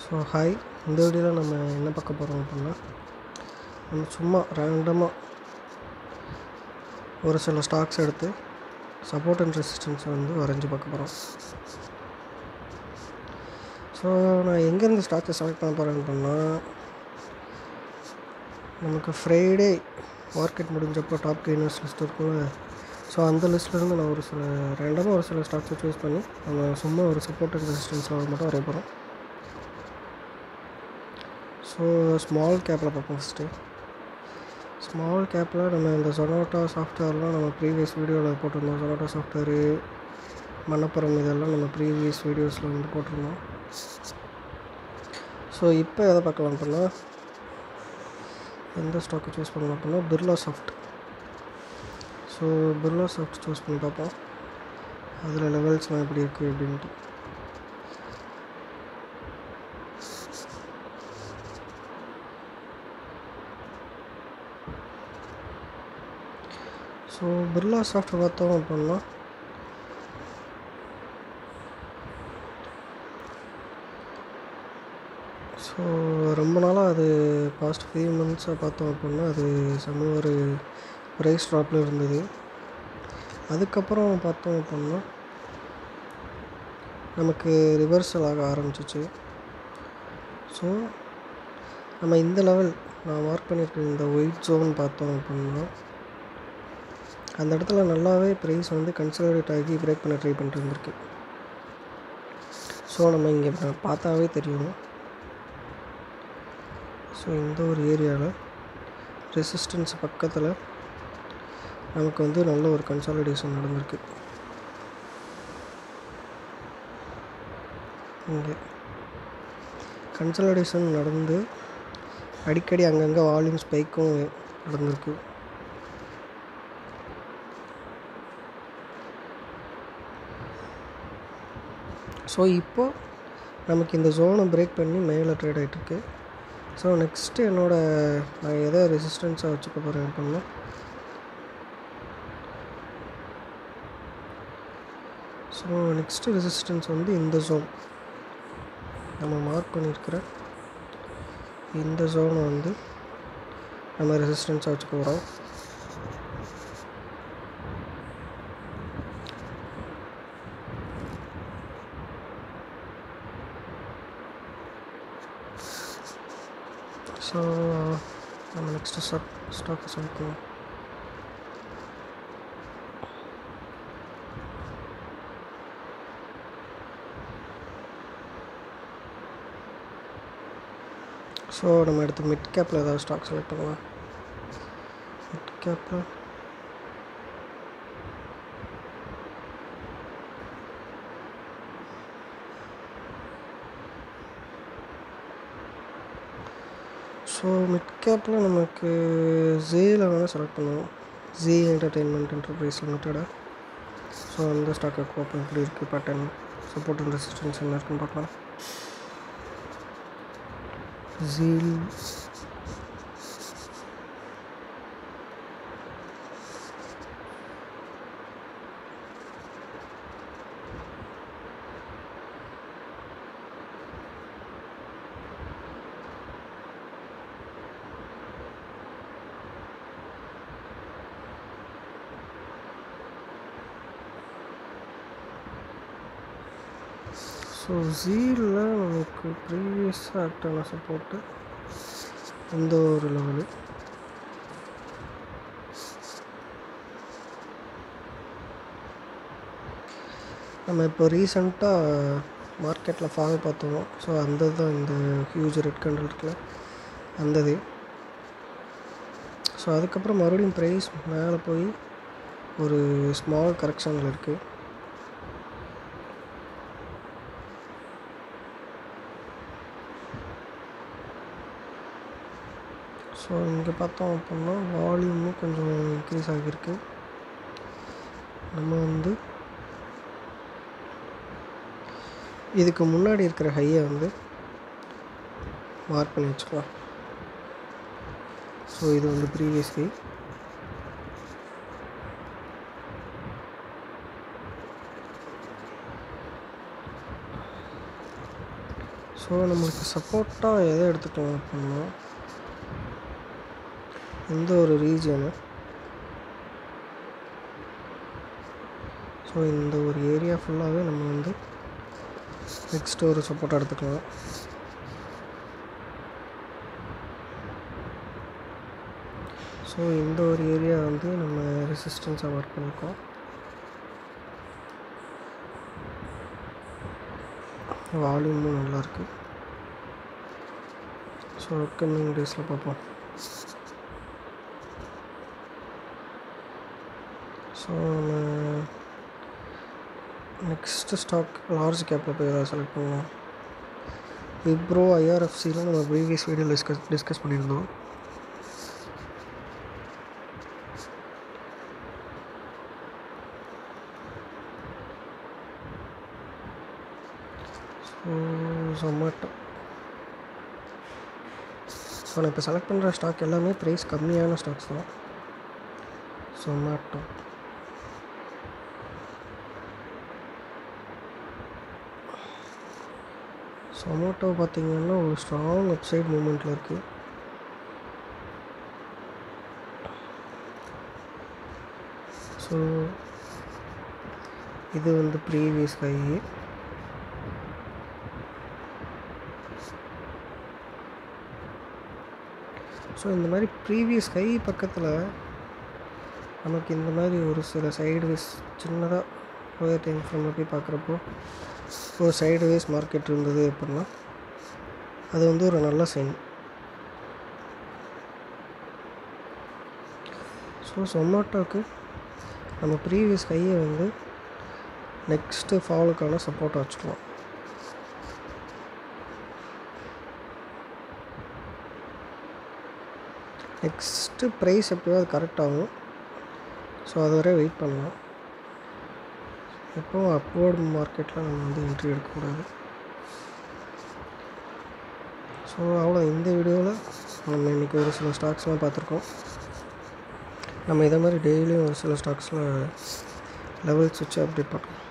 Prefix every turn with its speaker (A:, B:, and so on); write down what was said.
A: So hi, இந்த வீடியோவில் நம்ம என்ன பார்க்க போகிறோம் அப்படின்னா, நம்ம சும்மா ரேண்டமாக ஒரு சில ஸ்டாக்ஸ் எடுத்து சப்போர்ட் அண்ட் ரெசிஸ்டன்ஸை வரைஞ்சி பார்க்க போகிறோம். ஸோ நான் எங்கேருந்து ஸ்டாக்ஸை செலக்ட் பண்ண போகிறேன் அப்படின்னா, நமக்கு ஃப்ரைடே மார்க்கெட் முடிஞ்சப்போ டாப் கெய்னர்ஸ் லிஸ்ட் இருக்கும்ல, ஸோ அந்த லிஸ்ட்லேருந்து நான் ரேண்டமாக ஒரு சில ஸ்டாக்ஸை சூஸ் பண்ணி நம்ம சும்மா ஒரு சப்போர்ட் அண்ட் ரெசிஸ்டன்ஸ் லெவல் மட்டும் வரைய போகிறோம். ஸோ ஸ்மால் கேப்பில் பார்ப்போம். ஃபஸ்ட்டு ஸ்மால் கேப்பில் நம்ம இந்த சொனாட்டா சாஃப்ட்வேர்லாம் நம்ம ப்ரீவியஸ் வீடியோவில் போட்டிருந்தோம். சொனாட்டா சாஃப்ட்வேரு, மணப்புரம், இதெல்லாம் நம்ம ப்ரீவியஸ் வீடியோஸில் போட்டிருந்தோம். ஸோ இப்போ எதை பார்க்கலாம் அப்படின்னா, எந்த ஸ்டாக்கு சூஸ் பண்ணலாம் அப்படின்னா Birla soft. So Birla soft choose பண்ணி பார்ப்போம், அதில் லெவல்ஸ்லாம் எப்படி இருக்குது அப்படின்ட்டு. ஸோ பிர்லா சாஃப்ட் பார்த்தோம் அப்படின்னா, ஸோ ரொம்ப நாளாக அது பாஸ்ட் 3 மந்த்ஸாக பார்த்தோம் அப்படின்னா அது ஒரு ப்ரைஸ் ட்ராப்பில் இருந்தது. அதுக்கப்புறம் பார்த்தோம் அப்படின்னா நமக்கு ரிவர்சல் ஆக ஆரம்பிச்சிச்சு. ஸோ நம்ம இந்த லெவல் நான் மார்க் பண்ணியிருக்க இந்த ஒயிட் ஜோன் பார்த்தோம் அப்படின்னா, அந்த இடத்துல நல்லாவே ப்ரைஸ் கன்சாலிடேட் ஆகி பிரேக் பண்ண ட்ரை பண்ணிட்டு இருந்திருக்கு. ஸோ நம்ம இங்கே பார்த்தாவே தெரியும். ஸோ இந்த ஒரு ஏரியாவில் ரெசிஸ்டன்ஸ் பக்கத்தில் நமக்கு நல்ல ஒரு கன்சாலிடேஷன் நடந்திருக்கு. இங்கே கன்சாலிடேஷன் நடந்து அடிக்கடி அங்கங்கே வால்யூம் ஸ்பைக்கும் நடந்திருக்கு. ஸோ இப்போது நமக்கு இந்த ஜோனை பிரேக் பண்ணி மேலே ட்ரேட் ஆகிட்டுருக்கு. ஸோ நெக்ஸ்ட்டு நான் எதை ரெசிஸ்டன்ஸாக வச்சுக்க போகிறேன் அப்படின்னா, ஸோ நெக்ஸ்ட்டு ரெசிஸ்டன்ஸ் இந்த ஜோன் நம்ம மார்க் பண்ணியிருக்கிற இந்த ஜோனை நம்ம ரெசிஸ்டன்ஸாக வச்சுக்க போகிறோம். ஸோ நம்ம நெக்ஸ்ட்டு ஸ்டாக்கை செலக்ட் பண்ணுவோம். ஸோ நம்ம எடுத்து மிட் கேப்பில் ஏதாவது ஸ்டாக் செலக்ட் பண்ணலாம். மிட் கேப்பில் நமக்கு ஜேயில் வேணால் செலக்ட் பண்ணுவோம். ஜே என்டர்டெயின்மெண்ட் என்டர்பிரைஸ் லிமிட்டடாக. ஸோ அந்த ஸ்டாக்கை பார்ப்போம் எப்படி இருக்குது, பேட்டர்ன், சப்போர்ட் அண்ட் ரெசிஸ்டன்ஸ் என்ன இருக்குன்னு பார்க்கலாம். ஜீல் ஸோ ஜீலில் நமக்கு ப்ரீவியஸாக ஆக்டான சப்போர்ட்டு இந்த ஒரு லெவலு. நம்ம இப்போ ரீசண்டாக மார்க்கெட்டில் ஃபால் பார்த்தோம். ஸோ அந்த தான் இந்த ஹியூஜ் ரெட் கேண்டில் இருக்குல்ல, அந்தது. ஸோ அதுக்கப்புறம் மறுபடியும் ப்ரைஸ் மேலே போய் ஒரு ஸ்மால் கரெக்ஷனில் இருக்குது. ஸோ இங்கே பார்த்தோம் அப்படின்னா வால்யூமும் கொஞ்சம் இன்க்ரீஸ் ஆகியிருக்கு. நம்ம இதுக்கு முன்னாடி இருக்கிற ஹையை மார்க் பண்ணி வச்சுக்கலாம். ஸோ இது ப்ரீவியஸ் ஹை. ஸோ நம்மளுக்கு சப்போர்ட்டாக எதை எடுத்துக்கலாம் அப்படின்னா இந்த ஒரு ரீஜனு. ஸோ இந்த ஒரு ஏரியா ஃபுல்லாகவே நம்ம வந்து நெக்ஸ்ட்டு ஒரு சப்போர்ட்டாக எடுத்துக்கலாம். ஸோ இந்த ஒரு ஏரியா வந்து நம்ம ரெசிஸ்டன்ஸாக ஒர்க் பண்ணியிருக்கோம். வால்யூமும் நல்லாயிருக்கு. ஸோ அப்கமிங் டேஸில் பார்ப்போம். ஸோ நம்ம நெக்ஸ்ட்டு ஸ்டாக் லார்ஜ் கேப்பில் போய் ஏதாவது செலக்ட் பண்ணலாம். விப்ரோ ஐஆர்எஃப்சிலாம் நம்ம ப்ரீவியஸ் வீடியோவில் டிஸ்கஸ் பண்ணியிருந்தோம். Zomato. ஸோ நான் இப்போ செலக்ட் பண்ணுற ஸ்டாக் எல்லாமே ப்ரைஸ் கம்மியான ஸ்டாக்ஸ் தான். Zomato பார்த்திங்கன்னா ஒரு ஸ்ட்ராங் அப்சைட் மூமெண்ட்டில் இருக்குது. ஸோ இது வந்து ப்ரீவியஸ் ஹை. ஸோ இந்த மாதிரி ப்ரீவியஸ் ஹை பக்கத்தில் நமக்கு இந்த மாதிரி ஒரு சில சைடுவேஸ் சின்னதாக ஒரு டைம் ஃப்ரேமில் போய் பார்க்குறப்போ ஒரு சைடுவேஸ் மார்க்கெட் இருந்தது அப்படின்னா அது வந்து ஒரு நல்ல சைன். ஸோ Zomatoக்கு நம்ம ப்ரீவியஸ் ஹையை வந்து நெக்ஸ்ட்டு ஃபாலுக்கான சப்போர்ட்டை வச்சுக்கலாம். நெக்ஸ்ட்டு ப்ரைஸ் எப்போயோ அது கரெக்டாகும். ஸோ அது வரை வெயிட் பண்ணலாம். எப்போவும் அப்வர்டு மார்க்கெட்டில் நம்ம வந்து என்ட்ரி எடுக்கக்கூடாது. ஸோ அவ்வளோ இந்த வீடியோவில் நம்ம இன்றைக்கி ஒரு சில ஸ்டாக்ஸ்லாம் பார்த்துருக்கோம். நம்ம இதே மாதிரி டெய்லியும் ஒரு சில ஸ்டாக்ஸில் லெவல்ஸ் வச்சு அப்டேட் பண்ணுறோம்.